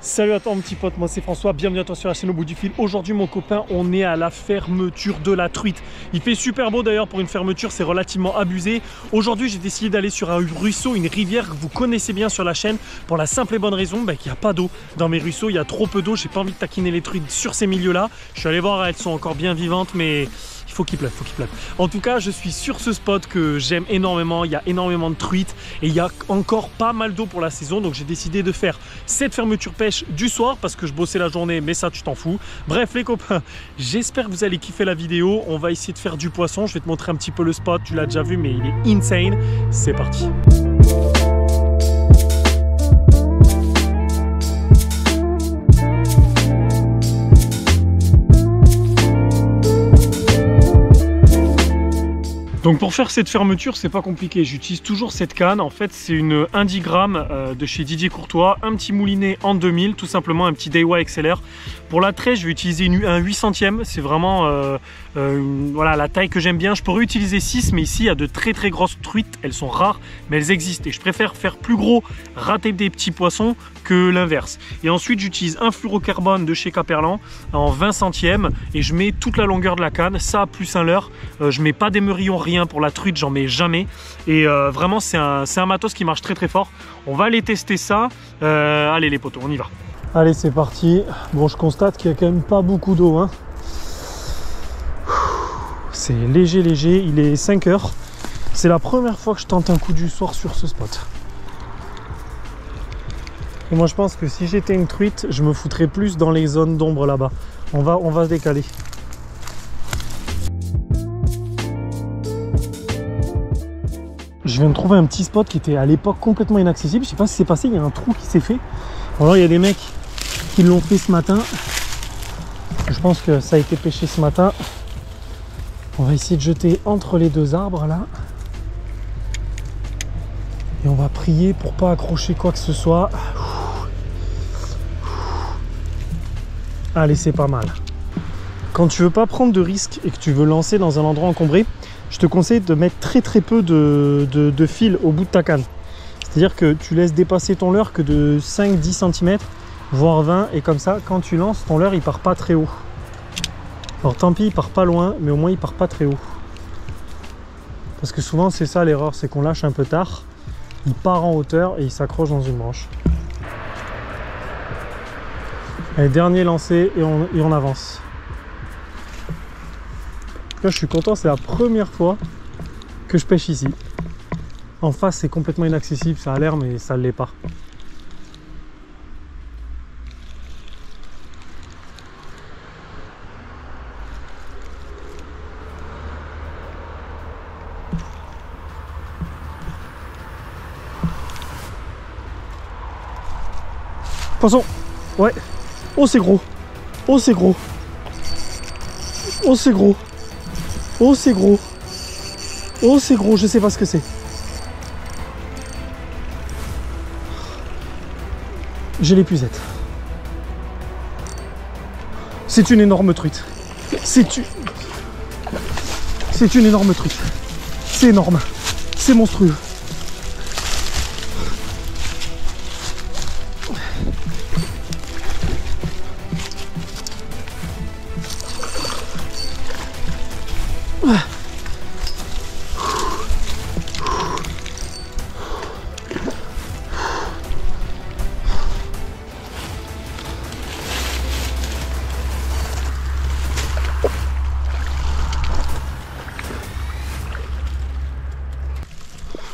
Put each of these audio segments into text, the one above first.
Salut à toi mon petit pote, moi c'est François, bienvenue à toi sur la chaîne Au Bout du Fil. Aujourd'hui mon copain, on est à la fermeture de la truite. Il fait super beau d'ailleurs pour une fermeture, c'est relativement abusé. Aujourd'hui j'ai décidé d'aller sur un ruisseau, une rivière que vous connaissez bien sur la chaîne, pour la simple et bonne raison qu'il n'y a pas d'eau dans mes ruisseaux, il y a trop peu d'eau, j'ai pas envie de taquiner les truites sur ces milieux-là. Je suis allé voir, elles sont encore bien vivantes, mais il faut qu'il pleuve, En tout cas, je suis sur ce spot que j'aime énormément, il y a énormément de truites et il y a encore pas mal d'eau pour la saison, donc j'ai décidé de faire cette fermeture pêche du soir parce que je bossais la journée, mais ça tu t'en fous. Bref les copains, j'espère que vous allez kiffer la vidéo. On va essayer de faire du poisson, je vais te montrer un petit peu le spot, tu l'as déjà vu mais il est insane. C'est parti. Donc pour faire cette fermeture, c'est pas compliqué, j'utilise toujours cette canne. En fait, c'est une 1 10 grammes de chez Didier Courtois, un petit moulinet en 2000, tout simplement un petit Daiwa XLR. Pour la traite, je vais utiliser un 8 centièmes, c'est vraiment voilà, la taille que j'aime bien. Je pourrais utiliser 6, mais ici il y a de très grosses truites, elles sont rares, mais elles existent. Et je préfère faire plus gros, rater des petits poissons, que l'inverse. Et ensuite, j'utilise un fluorocarbone de chez Caperlan en 20 centièmes et je mets toute la longueur de la canne, ça plus un leurre. Je mets pas d'émerillon, rien pour la truite, j'en mets jamais. Et vraiment, c'est un matos qui marche très fort. On va aller tester ça. Allez les potos, on y va. Allez, c'est parti. Bon, je constate qu'il y a quand même pas beaucoup d'eau, hein. C'est léger, il est 5 heures. C'est la première fois que je tente un coup du soir sur ce spot. Et moi je pense que si j'étais une truite, je me foutrais plus dans les zones d'ombre là-bas. On va se décaler. Je viens de trouver un petit spot qui était à l'époque complètement inaccessible. Je sais pas ce qui s'est passé, il y a un trou qui s'est fait. Alors il y a des mecs qui l'ont fait ce matin. Je pense que ça a été pêché ce matin. On va essayer de jeter entre les deux arbres là. Et on va prier pour pas accrocher quoi que ce soit. Allez, c'est pas mal. Quand tu veux pas prendre de risques et que tu veux lancer dans un endroit encombré, je te conseille de mettre très peu de fil au bout de ta canne. C'est-à-dire que tu laisses dépasser ton leurre que de 5-10 cm, voire 20, et comme ça, quand tu lances, ton leurre il part pas très haut. Alors tant pis, il part pas loin, mais au moins il part pas très haut. Parce que souvent c'est ça l'erreur, c'est qu'on lâche un peu tard, il part en hauteur et il s'accroche dans une branche. Allez, dernier lancé et on avance. Là, je suis content, c'est la première fois que je pêche ici. En face, c'est complètement inaccessible, ça a l'air, mais ça ne l'est pas. Poisson! Ouais! Oh c'est gros! Oh c'est gros! Oh c'est gros! Oh c'est gros! Oh c'est gros, je sais pas ce que c'est. J'ai l'épuisette. C'est une énorme truite. C'est une énorme truite. C'est énorme. C'est monstrueux.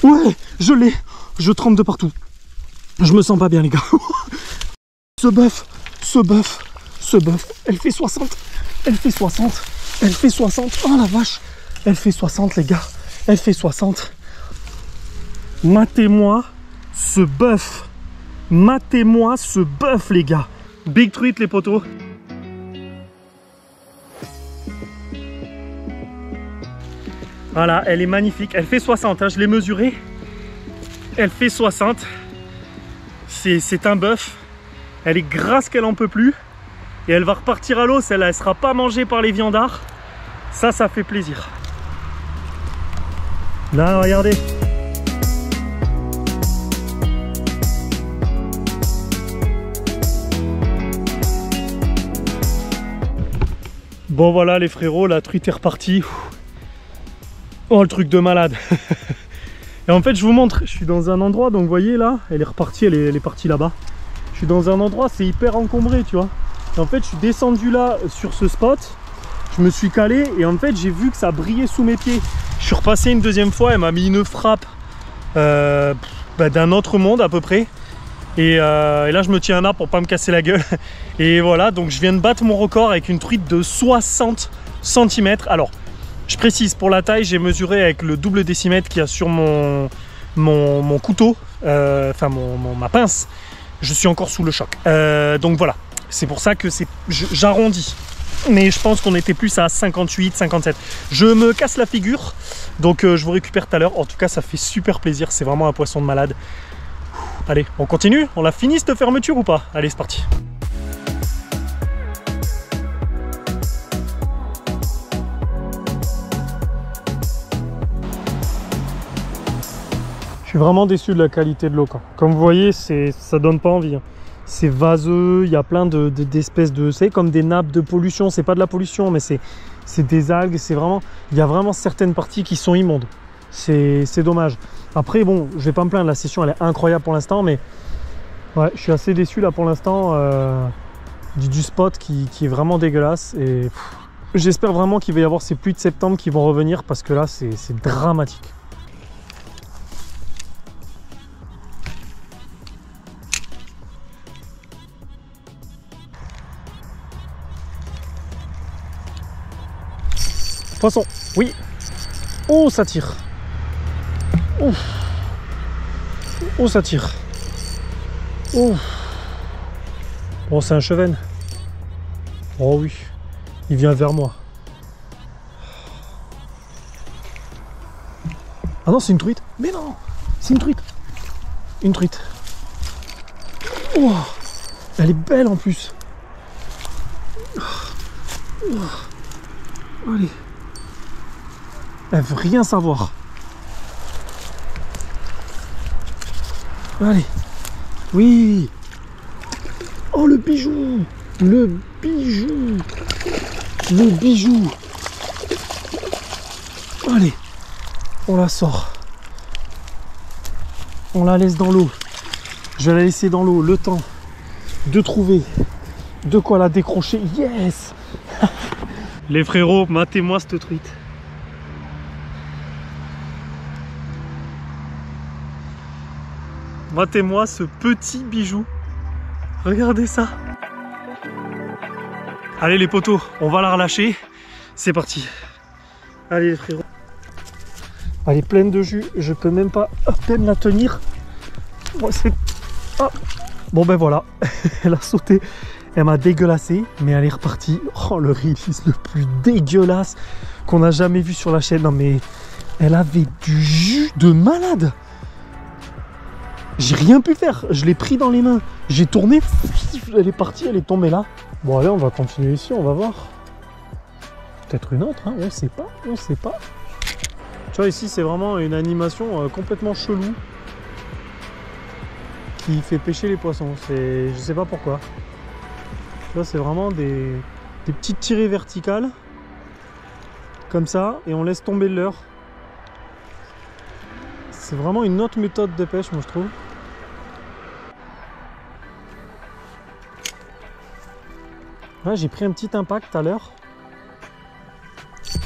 Ouais, je l'ai. Je trempe de partout. Je me sens pas bien les gars. Ce bœuf, elle fait 60. Elle fait 60. Elle fait 60. Oh la vache. Elle fait 60 les gars. Elle fait 60. Matez-moi ce bœuf. Matez-moi ce bœuf les gars. Big truite les potos. Voilà, elle est magnifique. Elle fait 60, hein, je l'ai mesurée. Elle fait 60. C'est un bœuf. Elle est grasse qu'elle en peut plus. Et elle va repartir à l'eau. Celle-là, elle ne sera pas mangée par les viandards. Ça fait plaisir. Là, regardez. Bon voilà les frérots, la truite est repartie. Oh le truc de malade. Et en fait je vous montre, je suis dans un endroit, donc vous voyez là, elle est repartie, elle est partie là-bas. Je suis dans un endroit, c'est hyper encombré, tu vois. Et en fait je suis descendu là sur ce spot, je me suis calé et en fait j'ai vu que ça brillait sous mes pieds. Je suis repassé une deuxième fois, elle m'a mis une frappe d'un autre monde à peu près. Et là je me tiens un arbre pour pas me casser la gueule. Et voilà, donc je viens de battre mon record avec une truite de 60 cm. Alors je précise, pour la taille j'ai mesuré avec le double décimètre qu'il y a sur mon couteau, enfin ma pince. Je suis encore sous le choc, donc voilà, c'est pour ça que j'arrondis, mais je pense qu'on était plus à 58, 57. Je me casse la figure, donc je vous récupère tout à l'heure. En tout cas ça fait super plaisir, c'est vraiment un poisson de malade. Allez, on continue, on l'a fini cette fermeture ou pas? Allez, c'est parti. Je suis vraiment déçu de la qualité de l'eau. Comme vous voyez, ça donne pas envie. C'est vaseux, il y a plein d'espèces de... C'est comme des nappes de pollution. C'est pas de la pollution, mais c'est des algues. Il y a vraiment certaines parties qui sont immondes. C'est dommage. Après, bon, je vais pas me plaindre. La session, elle est incroyable pour l'instant, mais ouais, je suis assez déçu là pour l'instant du spot qui est vraiment dégueulasse. Et j'espère vraiment qu'il va y avoir ces pluies de septembre qui vont revenir parce que là, c'est dramatique. Poisson, oui. Oh, ça tire. Ouf. Oh, ça tire. Oh. Oh, c'est un chevenne. Oh oui. Il vient vers moi. Ah non, c'est une truite. Mais non, c'est une truite. Une truite. Oh. Elle est belle en plus. Oh. Allez. Elle veut rien savoir. Allez. Oui. Oh le bijou. Le bijou. Le bijou. Allez. On la sort. On la laisse dans l'eau. Je vais la laisser dans l'eau le temps de trouver de quoi la décrocher. Yes. Les frérots, matez-moi cette truite. Matez-moi ce petit bijou. Regardez ça. Allez les potos, on va la relâcher. C'est parti. Allez les frérots. Elle est pleine de jus. Je peux même pas à peine la tenir. Bon ben voilà. Elle a sauté. Elle m'a dégueulassé. Mais elle est repartie. Oh le release le plus dégueulasse qu'on a jamais vu sur la chaîne. Non mais elle avait du jus de malade. J'ai rien pu faire, je l'ai pris dans les mains, j'ai tourné, elle est partie, elle est tombée là. Bon allez, on va continuer ici, on va voir. Peut-être une autre, hein, on sait pas, on sait pas. Tu vois ici c'est vraiment une animation complètement chelou qui fait pêcher les poissons, je sais pas pourquoi. Tu vois c'est vraiment des petites tirées verticales, comme ça, et on laisse tomber le leurre. C'est vraiment une autre méthode de pêche, moi je trouve. Ouais, j'ai pris un petit impact tout à l'heure.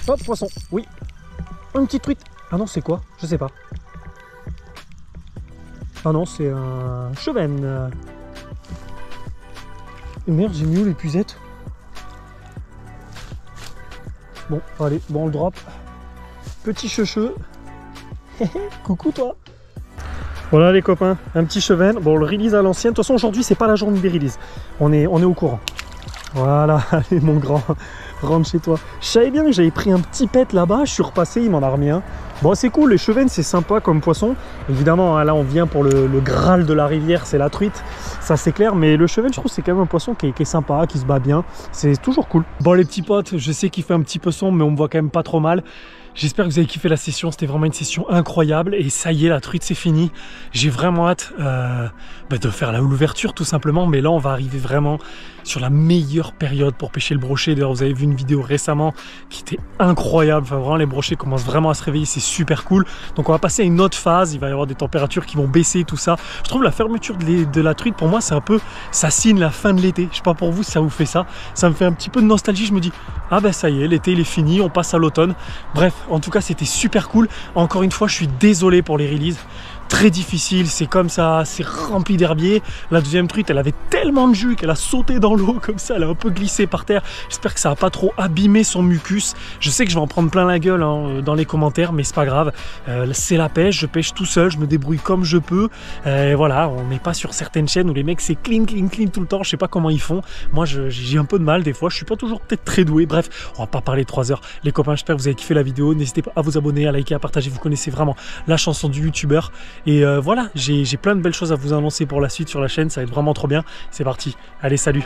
Hop, poisson, oui. Une petite truite. Ah non, c'est quoi? Je sais pas. Ah non, c'est un chevenne. Et merde, j'ai mis où l'épuisette? Bon, allez, bon, on le drop. Petit cheveu. Coucou toi. Voilà les copains, un petit chevenne. Bon, le release à l'ancienne. De toute façon, aujourd'hui, c'est pas la journée des releases. On est au courant. Voilà, allez mon grand, rentre chez toi. Je savais bien que j'avais pris un petit pet là-bas. Je suis repassé, il m'en a remis un. Bon, c'est cool, les chevennes, c'est sympa comme poisson. Évidemment, hein, là, on vient pour le Graal de la rivière, c'est la truite. Ça, c'est clair. Mais le chevenne, je trouve, c'est quand même un poisson qui est sympa, qui se bat bien. C'est toujours cool. Bon, les petits potes, je sais qu'il fait un petit peu sombre, mais on me voit quand même pas trop mal. J'espère que vous avez kiffé la session, c'était vraiment une session incroyable et ça y est, la truite c'est fini. J'ai vraiment hâte de faire l'ouverture tout simplement, mais là on va arriver vraiment sur la meilleure période pour pêcher le brochet. D'ailleurs vous avez vu une vidéo récemment qui était incroyable, enfin vraiment les brochets commencent vraiment à se réveiller, c'est super cool. Donc on va passer à une autre phase, il va y avoir des températures qui vont baisser, tout ça. Je trouve la fermeture de la truite pour moi c'est un peu, ça signe la fin de l'été. Je sais pas pour vous si ça vous fait ça, ça me fait un petit peu de nostalgie, je me dis ah ben ça y est, l'été il est fini, on passe à l'automne. Bref, en tout cas c'était super cool. Encore une fois je suis désolé pour les releases, très difficile, c'est comme ça, c'est rempli d'herbier. La deuxième truite elle avait tellement de jus qu'elle a sauté dans l'eau comme ça, elle a un peu glissé par terre. J'espère que ça va pas trop abîmer son mucus. Je sais que je vais en prendre plein la gueule hein, dans les commentaires, mais c'est pas grave, c'est la pêche, je pêche tout seul, je me débrouille comme je peux. Voilà, on n'est pas sur certaines chaînes où les mecs c'est clean tout le temps, je sais pas comment ils font. Moi j'ai un peu de mal des fois, je suis pas toujours peut-être très doué. Bref, on va pas parler 3 heures. Les copains, j'espère que vous avez kiffé la vidéo, n'hésitez pas à vous abonner, à liker, à partager, vous connaissez vraiment la chanson du youtubeur. Et voilà, j'ai plein de belles choses à vous annoncer pour la suite sur la chaîne, ça va être vraiment trop bien. C'est parti, allez salut.